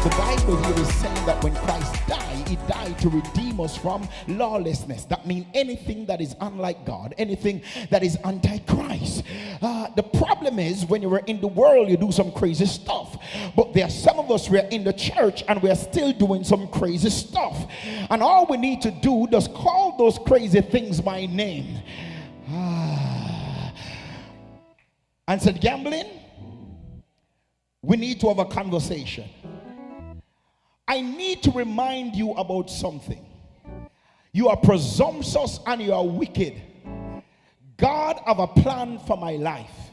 The Bible here is saying that when Christ died, he died to redeem us from lawlessness. That means anything that is unlike God, anything that is anti-Christ. The problem is when you were in the world, you do some crazy stuff. But there are some of us, we are in the church and we are still doing some crazy stuff. And all we need to do is call those crazy things by name. And said, gambling, we need to have a conversation. I need to remind you about something. You are presumptuous and you are wicked. God have a plan for my life.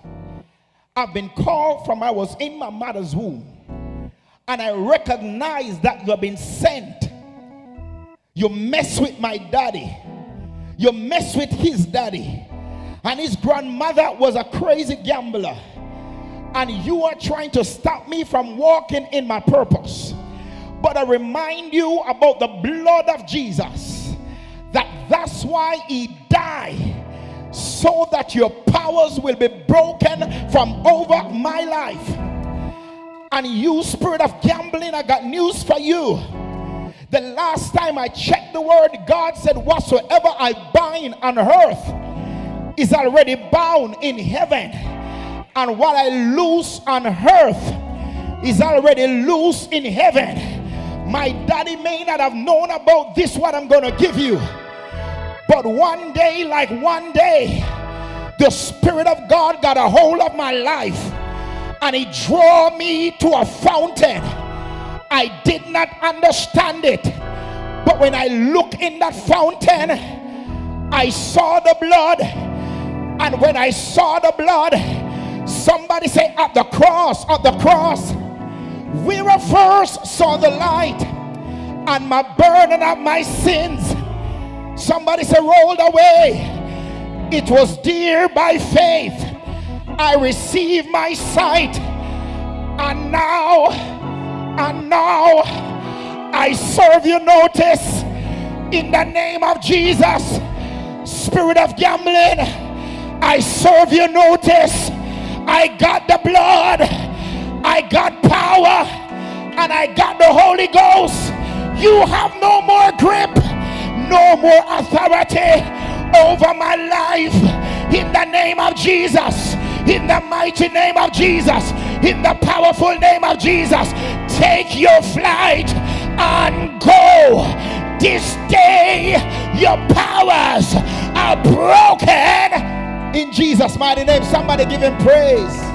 I've been called from I was in my mother's womb. And I recognize that you have been sent. You mess with my daddy. You mess with his daddy. And his grandmother was a crazy gambler. And you are trying to stop me from walking in my purpose. But I remind you about the blood of Jesus. That's why he died. So that your powers will be broken from over my life. And you, spirit of gambling, I got news for you. The last time I checked the word, God said, whatsoever I bind on earth is already bound in heaven. And what I loose on earth is already loose in heaven. My daddy may not have known about this, what I'm going to give you. But one day, the Spirit of God got a hold of my life. And he drew me to a fountain. I did not understand it. But when I look in that fountain, I saw the blood. And when I saw the blood, somebody say, at the cross, we were first saw the light. And my burden of my sins, somebody say, rolled away. It was dear by faith. I received my sight. And now I serve you. Notice, in the name of Jesus, spirit of gambling, I serve you. Notice, I got the blood, I got power, and I got the Holy Ghost. You have no more grip, no more authority over my life. In the name of Jesus, in the mighty name of Jesus, in the powerful name of Jesus, take your flight and go. This day your powers are broken in Jesus' mighty name. Somebody give him praise.